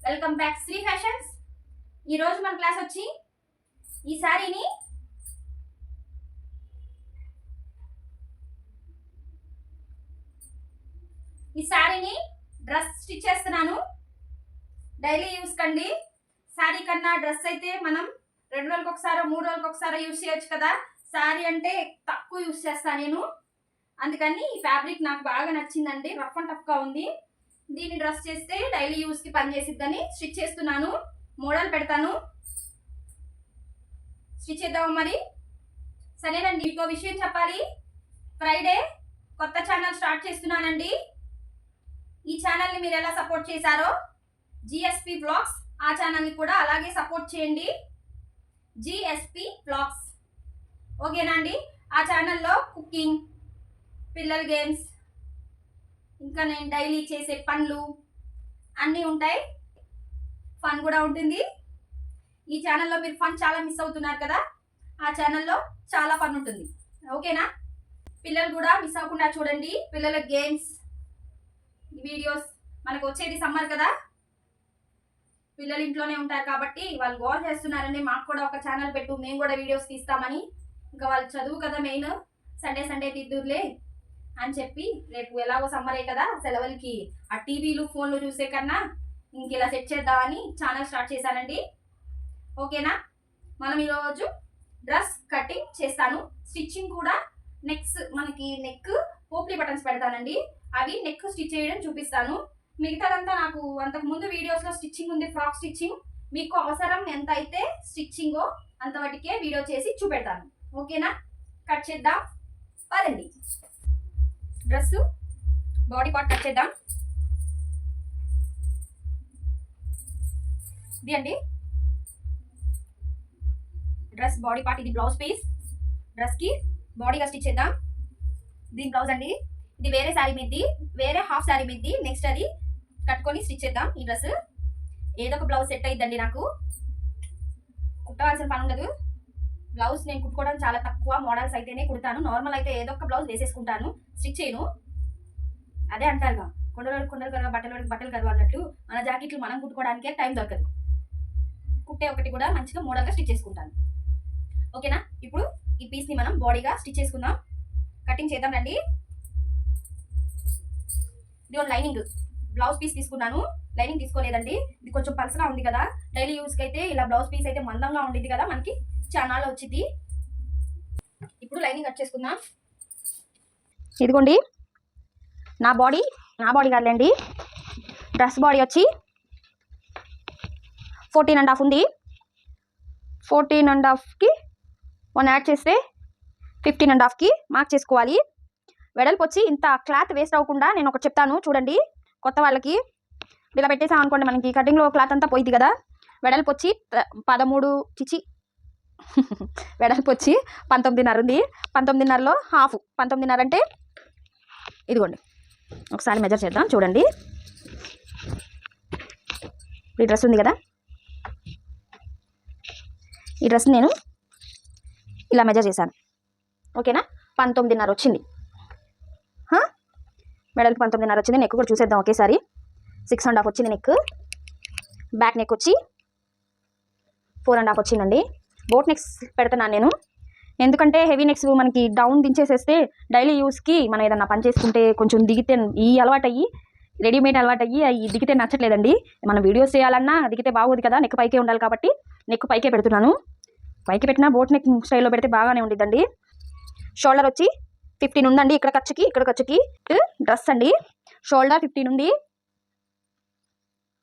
Welcome back Shri fashions. ఈరోజు మన class వచ్చి ఈ శారీని డ్రెస్ స్టిచ్ చేస్తున్నాను. డైలీ యూస్ కండి. శారీ కన్నా డ్రెస్ అయితే మనం 2 రోజులకు ఒకసారి 3 రోజులకు ఒకసారి యూస్ చేయొచ్చు కదా. శారీ అంటే తక్కువ యూస్ చేస్తాను నేను, అందుకని ఈ ఫ్యాబ్రిక్ నాకు బాగా నచ్చిందండి. రఫ్ అండ్ టఫ్గా ఉంది. దీన్ని డ్రెస్ చేస్తే డైలీ యూస్కి పనిచేసిద్దని స్టిచ్ చేస్తున్నాను. మోడల్ పెడతాను, స్టిచ్ చేద్దాం మరి. సరేనండి, ఇంకో విషయం చెప్పాలి. ఫ్రైడే కొత్త ఛానల్ స్టార్ట్ చేస్తున్నానండి. ఈ ఛానల్ని మీరు ఎలా సపోర్ట్ చేశారో జిఎస్పి బ్లాగ్స్ ఆ ఛానల్ని కూడా అలాగే సపోర్ట్ చేయండి. జిఎస్పి బ్లాగ్స్ ఓకేనా అండి. ఆ ఛానల్లో కుకింగ్, పిల్లల గేమ్స్, ఇంకా నేను డైలీ చేసే పనులు అన్నీ ఉంటాయి. ఫన్ కూడా ఉంటుంది. ఈ ఛానల్లో మీరు ఫన్ చాలా మిస్ అవుతున్నారు కదా, ఆ ఛానల్లో చాలా ఫన్ ఉంటుంది. ఓకేనా, పిల్లలు కూడా మిస్ అవ్వకుండా చూడండి. పిల్లల గేమ్స్ వీడియోస్. మనకు వచ్చేది సమ్మర్ కదా, పిల్లలు ఇంట్లోనే ఉంటారు కాబట్టి వాళ్ళు గోల్ చేస్తున్నారండి, మాకు కూడా ఒక ఛానల్ పెట్టు, మేము కూడా వీడియోస్ తీస్తామని. ఇంకా వాళ్ళు చదువు కదా మెయిన్, సండే తీద్దురులే అని చెప్పి రేపు ఎలాగో సమ్మరే కదా, సెలవులకి ఆ టీవీలు ఫోన్లు చూసే కన్నా ఇంక ఇలా సెట్ చేద్దామని ఛానల్ స్టార్ట్ చేశానండి. ఓకేనా, మనం ఈరోజు డ్రెస్ కటింగ్ చేస్తాను. స్టిచ్చింగ్ కూడా మనకి నెక్ పోప్లీ బటన్స్ పెడతానండి. అవి నెక్ స్టిచ్ చేయడం చూపిస్తాను. మిగతాదంతా నాకు అంతకు ముందు వీడియోస్లో స్టిచ్చింగ్ ఉంది, ఫ్రాక్ స్టిచ్చింగ్. మీకు అవసరం ఎంత అయితే స్టిచ్చింగో అంతవరకే వీడియో చేసి చూపెడతాను. ఓకేనా, కట్ చేద్దాం పదండి. డ్రెస్ బాడీ పార్ట్ కట్ చేద్దాం. ఇది అండి డ్రెస్ బాడీ పార్ట్. ఇది బ్లౌజ్ పీస్. డ్రెస్కి బాడీగా స్టిచ్ చేద్దాం. దీని బ్లౌజ్ అండి. ఇది వేరే శారీ మీది, వేరే హాఫ్ శారీ మీది. నెక్స్ట్ అది కట్టుకొని స్టిచ్ చేద్దాం. ఈ డ్రెస్ ఏదో ఒక బ్లౌజ్ సెట్ అయిద్దండి. నాకు కుట్టవలసిన పని ఉండదు. బ్లౌజ్ నేను కుట్టుకోవడం చాలా తక్కువ. మోడల్స్ అయితేనే కుడతాను. నార్మల్ అయితే ఏదో ఒక బ్లౌజ్ వేసేసుకుంటాను, స్టిచ్ చేయను. అదే అంటారుగా, కొండలోకి కరువ, బట్టలు కరువ అన్నట్టు మన జాకెట్లు మనం కుట్టుకోవడానికే టైం దొరకదు. కుట్టే ఒకటి కూడా మంచిగా మోడల్గా స్టిచ్ చేసుకుంటాను. ఓకేనా, ఇప్పుడు ఈ పీస్ని మనం బాడీగా స్టిచ్ చేసుకుందాం. కటింగ్ చేద్దాం రండి. ఇది లైనింగ్ బ్లౌజ్ పీస్ తీసుకున్నాను. లైనింగ్ తీసుకోలేదండి, ఇది కొంచెం పల్సగా ఉంది కదా. డైలీ యూస్కి అయితే ఇలా బ్లౌజ్ పీస్ అయితే మందంగా ఉండేది కదా, మనకి చాలా వచ్చింది. ఇప్పుడు లైనింగ్ కట్ చేసుకుందాం. ఇదిగోండి నా బాడీ కాదులేండి, డ్రెస్ బాడీ వచ్చి 14.5 ఉంది. 14.5కి 1 యాడ్ చేస్తే 15.5కి మార్క్ చేసుకోవాలి. వెడల్పు వచ్చి ఇంత క్లాత్ వేస్ట్ అవ్వకుండా నేను ఒకటి చెప్తాను చూడండి. కొత్త వాళ్ళకి ఇలా పెట్టేసాం అనుకోండి, మనకి కటింగ్లో క్లాత్ అంతా పోయింది కదా. వెడల్పు వచ్చి 19.5 ఉంది. 19.5లో హాఫ్. 19.5 అంటే ఇదిగోండి, ఒకసారి మెజర్ చేద్దాం చూడండి. ఈ డ్రెస్ ఉంది కదా, ఈ డ్రెస్ నేను ఇలా మెజర్ చేశాను. ఓకేనా, 19.5 వచ్చింది. మెడల్కి 19.5 వచ్చింది. నెక్ కూడా చూసేద్దాం ఒకేసారి. 6.5 వచ్చింది నెక్. బ్యాక్ నెక్ వచ్చి 4.5 వచ్చిందండి. బోట్ నెక్స్ పెడుతున్నాను నేను, ఎందుకంటే హెవీ నెక్స్ మనకి డౌన్ దించేసేస్తే డైలీ యూస్కి మనం ఏదన్నా పని చేసుకుంటే కొంచెం దిగితే, ఈ అలవాటయ్యి రెడీమేడ్ అలవాటయ్యి అవి దిగితే నచ్చట్లేదండి. మనం వీడియోస్ చేయాలన్నా దిగితే బాగోదు కదా, నెక్ పైకే ఉండాలి కాబట్టి నెక్ పైకే పెడుతున్నాను. పైకి పెట్టినా బోట్ నెక్ స్టైల్లో పెడితే బాగానే ఉండిద్దండి. షోల్డర్ వచ్చి 15 ఉందండి. ఇక్కడ ఖర్చుకి డ్రెస్ అండి. షోల్డర్ 15 ఉంది.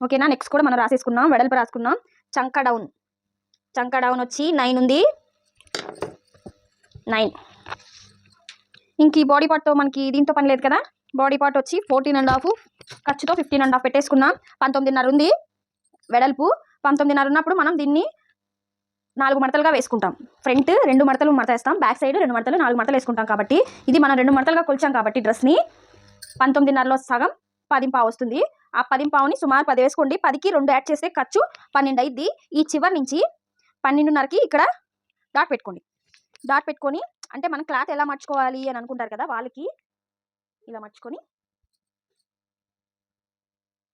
ఓకేనా, నెక్స్ట్ కూడా మనం రాసేసుకున్నాం, వెడల్పు రాసుకున్నాం. చంక డౌన్ వచ్చి 9 ఉంది. 9. ఇంక ఈ బాడీ పార్ట్తో మనకి దీంతో పని లేదు కదా. బాడీ పార్ట్ వచ్చి 14.5, ఖర్చుతో 15.5 పెట్టేసుకున్నాం. 19.5 ఉంది వెడల్పు. 19.5 ఉన్నప్పుడు మనం దీన్ని 4 మడతలుగా వేసుకుంటాం. ఫ్రంట్ 2 మడతలు మడతేస్తాం, బ్యాక్ సైడ్ 2 మడతలు, 4 మడతలు వేసుకుంటాం. కాబట్టి ఇది మనం 2 మడతలుగా కొలిచాం కాబట్టి డ్రెస్ని 19.5లో సగం 10.5 వస్తుంది. ఆ 10.5ని సుమారు 10 వేసుకోండి. 10కి 2 యాడ్ చేస్తే ఖర్చు 12 అయింది. ఈ చివరి నుంచి 12.5కి ఇక్కడ డాట్ పెట్టుకొని అంటే మనం క్లాత్ ఎలా మర్చుకోవాలి అని అనుకుంటారు కదా, వాళ్ళకి ఇలా మర్చుకొని.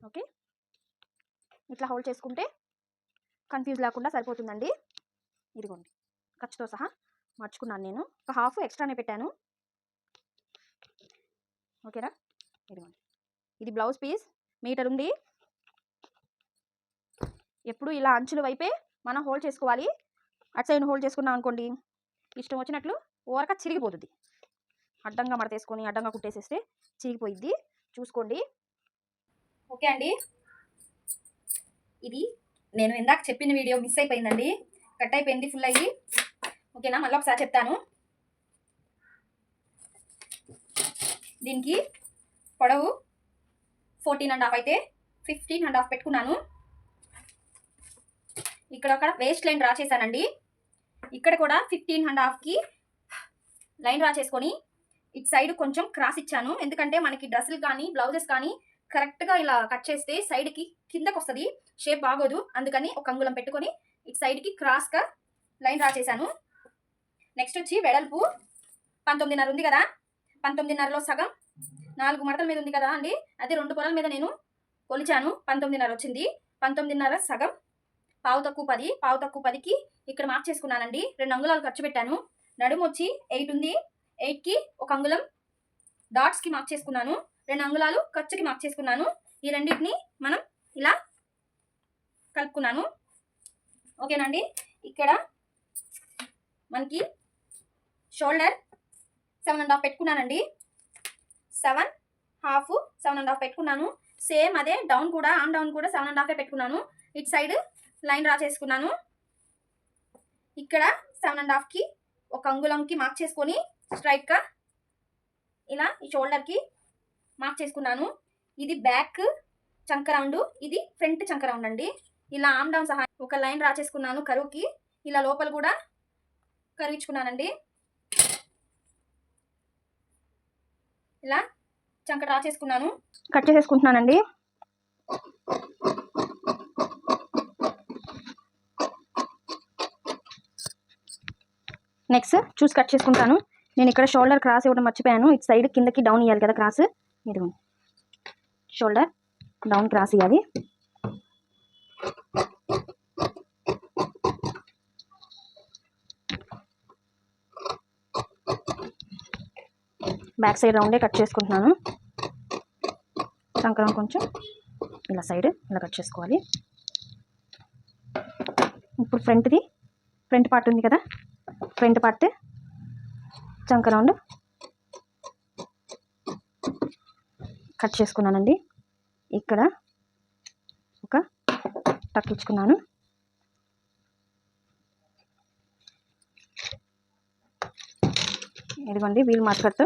ఓకే, ఇట్లా హోల్డ్ చేసుకుంటే కన్ఫ్యూజ్ లేకుండా సరిపోతుందండి. ఇదిగోండి ఖర్చుతో సహా మార్చుకున్నాను. నేను ఒక హాఫ్ ఎక్స్ట్రానే పెట్టాను. ఓకేనా. ఇదిగోండి ఇది బ్లౌజ్ పీస్ మీటర్ ఉంది. ఎప్పుడు ఇలా అంచుల వైపే మనం హోల్డ్ చేసుకోవాలి. అటు సైడ్ హోల్డ్ చేసుకున్నాం అనుకోండి ఇష్టం వచ్చినట్లు ఓరక చిరిగిపోతుంది. అడ్డంగా మడతేసుకొని అడ్డంగా కుట్టేసేస్తే చిరిగిపోయిద్ది, చూసుకోండి. ఓకే అండి, ఇది నేను ఇందాక చెప్పిన వీడియో మిస్ అయిపోయిందండి, కట్ అయిపోయింది ఫుల్ అయ్యి. ఓకేనా, మళ్ళీ ఒకసారి చెప్తాను. దీనికి పొడవు 14.5 అయితే 15.5 పెట్టుకున్నాను. ఇక్కడ ఒక వేస్ట్ లైన్ డ్రా చేశానండి. ఇక్కడ కూడా 15.5కి లైన్ డ్రా చేసుకొని ఇటు సైడ్ కొంచెం క్రాస్ ఇచ్చాను. ఎందుకంటే మనకి డ్రెస్సులు కానీ బ్లౌజెస్ కానీ కరెక్ట్గా ఇలా కట్ చేస్తే సైడ్కి కిందకు వస్తుంది, షేప్ బాగోదు. అందుకని ఒక అంగుళం పెట్టుకొని ఇటు సైడ్కి క్రాస్గా లైన్ డ్రా చేశాను. నెక్స్ట్ వచ్చి వెడల్పు 19.5 ఉంది కదా, 19.5లో సగం 4 మడతల మీద ఉంది కదా అండి, అదే 2 పొరల మీద నేను కొలిచాను. 19.5 వచ్చింది. 19.5 సగం పావు తక్కువ 10, పావు తక్కువ 10కి ఇక్కడ మార్క్ చేసుకున్నానండి. 2 అంగుళాలు ఖర్చు పెట్టాను. నడుము వచ్చి 8 ఉంది. 8కి ఒక అంగుళం డాట్స్కి మార్క్ చేసుకున్నాను. 2 అంగుళాలు ఖర్చుకి మార్క్ చేసుకున్నాను. ఈ రెండింటిని మనం ఇలా కలుపుకున్నాను. ఓకేనండి. ఇక్కడ మనకి షోల్డర్ 7.5 పెట్టుకున్నానండి. 7.5 పెట్టుకున్నాను. సేమ్ అదే డౌన్ కూడా, ఆమ్ డౌన్ కూడా 7.5 పెట్టుకున్నాను. ఇటు సైడ్ లైన్ డ్రా చేసుకున్నాను. ఇక్కడ 7.5కి ఒక అంగుళంకి మార్క్ చేసుకొని స్ట్రైట్గా ఇలా ఈ షోల్డర్కి మార్క్ చేసుకున్నాను. ఇది బ్యాక్ చంక రౌండ్, ఇది ఫ్రంట్ చంక రౌండ్ అండి. ఇలా ఆమ్ డౌన్ సహా ఒక లైన్ డ్రా చేసుకున్నాను కరువుకి. ఇలా లోపల కూడా కరువించుకున్నానండి. ఇలా చంక డ్రా చేసుకున్నాను, కట్ చేసేసుకుంటున్నానండి. నెక్స్ట్ చూసి కట్ చేసుకుంటాను. నేను ఇక్కడ షోల్డర్ క్రాస్ ఇవ్వడం మర్చిపోయాను. ఇటు సైడ్ కిందకి డౌన్ ఇవ్వాలి కదా క్రాస్. ఇది షోల్డర్ డౌన్ క్రాస్ ఇవ్వాలి. బ్యాక్ సైడ్ రౌండే కట్ చేసుకుంటున్నాను. చంకరం కొంచెం ఇలా సైడ్ ఇలా కట్ చేసుకోవాలి. ఇప్పుడు ఫ్రంట్ పార్ట్ ఉంది కదా, ఫ్రంట్ పార్ట్ చంక రౌండ్ కట్ చేసుకున్నానండి. ఇక్కడ ఒక టక్ ఇచ్చుకున్నాను. ఇదిగోండి వీల్ మార్కర్తో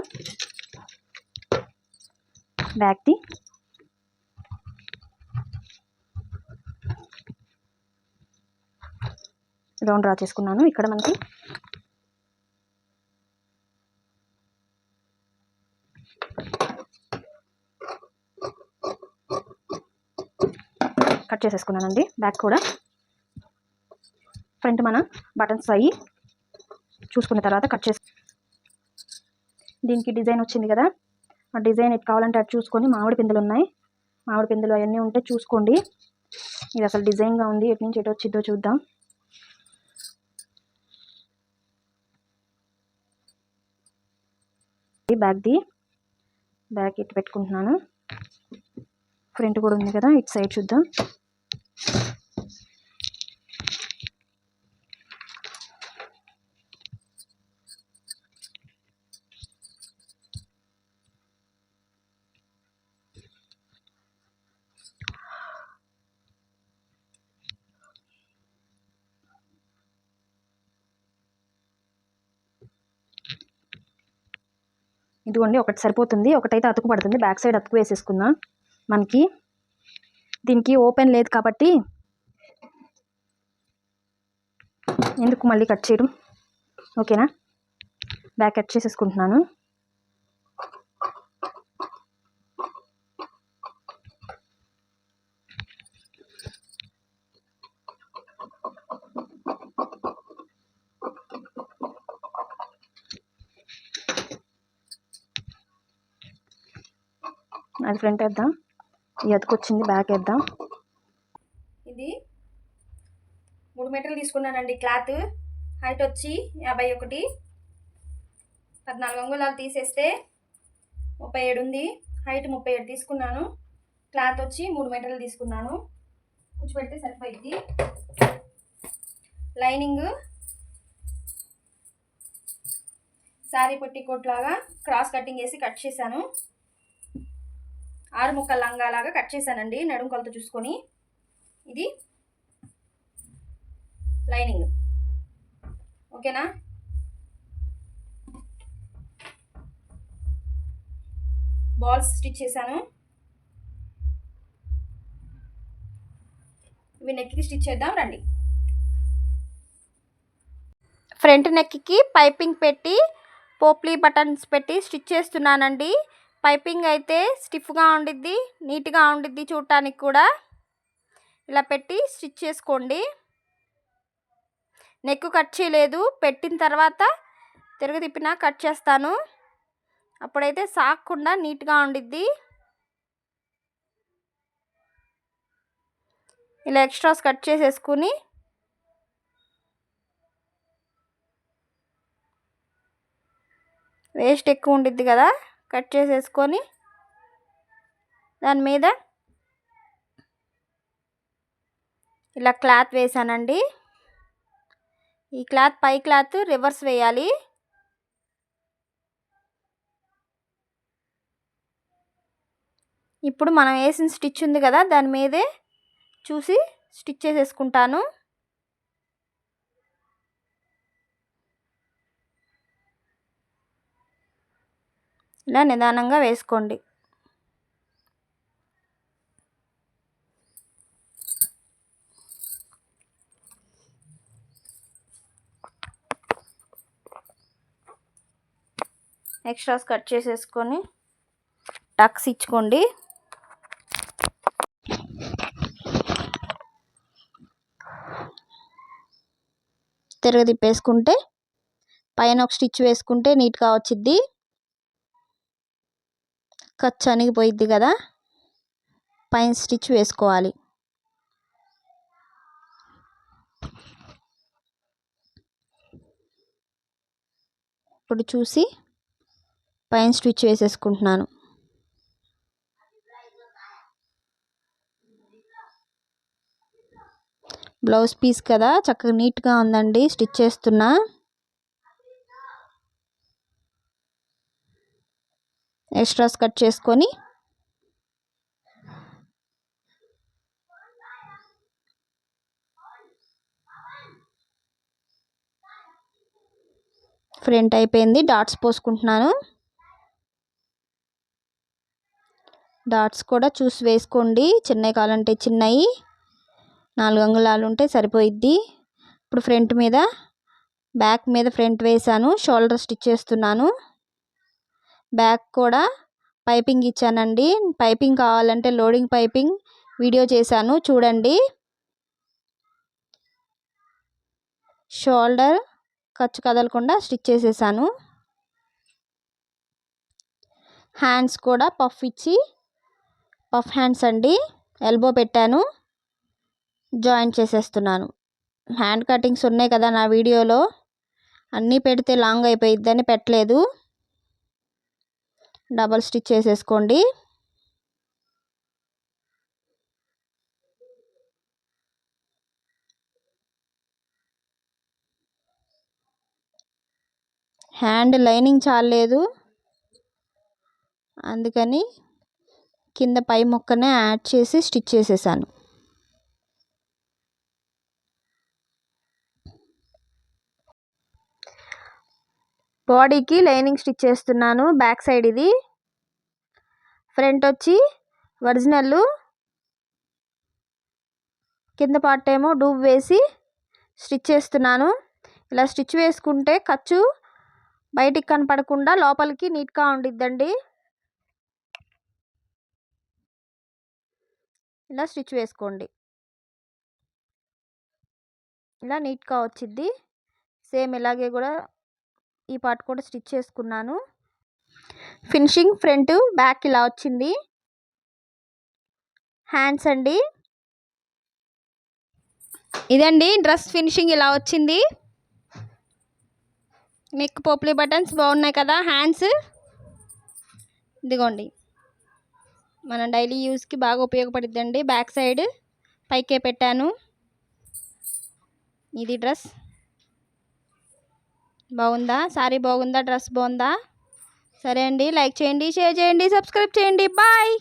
బ్యాక్ది రౌండ్ డ్రా చేసుకున్నాను. ఇక్కడ మనకి కట్ చేసేసుకున్నానండి. బ్యాక్ కూడా ఫ్రంట్ మన బటన్స్ అయ్యి చూసుకున్న తర్వాత కట్ చేసు. దీనికి డిజైన్ వచ్చింది కదా, ఆ డిజైన్ ఎటు కావాలంటే అటు చూసుకొని, మామిడి పిందెలు ఉన్నాయి, మామిడి పిందెలు అవన్నీ ఉంటే చూసుకోండి. ఇది అసలు డిజైన్గా ఉంది, ఎటు నుంచి ఎటు వచ్చిద్దో చూద్దాం. బ్యాక్ ఇటు పెట్టుకుంటున్నాను. ఫ్రంట్ కూడా ఉంది కదా, ఇటు సైడ్ చూద్దాం. ఇదిగోండి ఒకటి సరిపోతుంది, ఒకటైతే అతుకు పడుతుంది. బ్యాక్ సైడ్ అతుకు వేసేసుకుందాం. మనకి దీనికి ఓపెన్ లేదు కాబట్టి ఎందుకు మళ్ళీ కట్ చేయడం. ఓకేనా, బ్యాక్ కట్ చేసేసుకుంటున్నాను. అది ఫ్రంట్ వేద్దాం, ఈ అతుకు వచ్చింది బ్యాక్ వేద్దాం. ఇది 3 మీటర్లు తీసుకున్నానండి క్లాత్. హైట్ వచ్చి 51, 14 అంగుళాలు తీసేస్తే 37 ఉంది. హైట్ 37 తీసుకున్నాను. క్లాత్ వచ్చి 3 మీటర్లు తీసుకున్నాను. కూర్చోబెడితే సరిపోయింది. లైనింగ్ శారీ పొట్టికోట్ లాగా క్రాస్ కటింగ్ వేసి కట్ చేశాను. 6 ముక్కల లంగాలాగా కట్ చేశానండి నడుము కొలత చూసుకొని. ఇది లైనింగ్. ఓకేనా? బాల్స్ స్టిచ్ చేశాను. ఇవి నెక్కి స్టిచ్ చేద్దాం రండి. ఫ్రంట్ నెక్కి పైపింగ్ పెట్టి పోప్లీ బటన్స్ పెట్టి స్టిచ్ చేస్తున్నానండి. పైపింగ్ అయితే స్టిఫ్గా ఉండిద్ది, నీట్గా ఉండిద్ది చూడటానికి కూడా. ఇలా పెట్టి స్టిచ్ చేసుకోండి. నెక్ కట్ చేయలేదు, పెట్టిన తర్వాత తిరగ తిప్పినా కట్ చేస్తాను. అప్పుడైతే సాగకుండా నీట్గా ఉండిద్ది. ఇలా ఎక్స్ట్రాస్ కట్ చేసేసుకుని వేస్ట్ ఎక్కువ ఉండిద్ది కదా, కట్ చేసేసుకొని దాని మీద ఇలా క్లాత్ వేసానండి. ఈ క్లాత్ పై క్లాత్ రివర్స్ వేయాలి. ఇప్పుడు మనం వేసిన స్టిచ్ ఉంది కదా, దాని మీదే చూసి స్టిచ్ చేసేసుకుంటాను. ఇలా నిదానంగా వేసుకోండి. ఎక్స్ట్రాస్ కట్ చేసేసుకొని టక్స్ ఇచ్చుకోండి. తిరగ తిప్పేసుకుంటే పైన ఒక స్టిచ్ వేసుకుంటే నీట్గా వచ్చిద్ది. ఖర్చు అనిగిపోయిద్ది కదా, పైన స్టిచ్ వేసుకోవాలి. ఇప్పుడు చూసి పైన స్టిచ్ వేసేసుకుంటున్నాను. బ్లౌజ్ పీస్ కదా, చక్కగా నీట్గా ఉందండి. స్టిచ్ చేస్తున్నా. ఎక్స్ట్రాస్ కట్ చేసుకొని ఫ్రంట్ అయిపోయింది. డాట్స్ పోసుకుంటున్నాను. డాట్స్ కూడా చూసి వేసుకోండి. చిన్నవి కావాలంటే చిన్నవి, 4 అంగుళాలు ఉంటే సరిపోయిద్ది. ఇప్పుడు ఫ్రంట్ మీద బ్యాక్ మీద ఫ్రంట్ వేసాను. షోల్డర్ స్టిచ్ చేస్తున్నాను. బ్యాక్ కూడా పైపింగ్ ఇచ్చానండి. పైపింగ్ కావాలంటే లోడింగ్ పైపింగ్ వీడియో చేశాను చూడండి. షోల్డర్ ఖర్చు కదలకుండా స్టిచ్ చేసేసాను. హ్యాండ్స్ కూడా పఫ్ ఇచ్చి, పఫ్ హ్యాండ్స్ అండి, ఎల్బో పెట్టాను. జాయింట్ చేసేస్తున్నాను. హ్యాండ్ కటింగ్స్ ఉన్నాయి కదా నా వీడియోలో, అన్నీ పెడితే లాంగ్ అయిపోయిద్దని పెట్టలేదు. డబల్ స్టిచ్ చేసేసుకోండి. హ్యాండ్ లైనింగ్ చాలేదు, అందుకని కింద పై ముక్కనే యాడ్ చేసి స్టిచ్ చేసేసాను. బాడీకి లైనింగ్ స్టిచ్ చేస్తున్నాను. బ్యాక్ సైడ్ ఇది. ఫ్రంట్ వచ్చి ఒరిజినల్, కింద పార్ట్ ఏమో డూబ్ వేసి స్టిచ్ చేస్తున్నాను. ఇలా స్టిచ్ వేసుకుంటే ఖర్చు బయటికి కనపడకుండా లోపలికి నీట్గా ఉండిద్దండి. ఇలా స్టిచ్ వేసుకోండి. ఇలా నీట్గా వచ్చిద్ది. సేమ్ ఇలాగే కూడా ఈ పార్ట్ కూడా స్టిచ్ చేసుకున్నాను. ఫినిషింగ్ ఫ్రంట్ బ్యాక్ ఇలా వచ్చింది. హ్యాండ్స్ అండి, ఇదండి డ్రెస్ ఫినిషింగ్ ఇలా వచ్చింది. నెక్ పోప్లీ బటన్స్ బాగున్నాయి కదా. హ్యాండ్స్ ఇదిగోండి, మనం డైలీ యూస్కి బాగా ఉపయోగపడుద్దండి. బ్యాక్ సైడ్ పైకే పెట్టాను. ఇది డ్రెస్ బాగుందా, సారీ బాగుందా, డ్రెస్ బాగుందా? సరే అండి, లైక్ చేయండి, షేర్ చేయండి, సబ్స్క్రైబ్ చేయండి. బాయ్.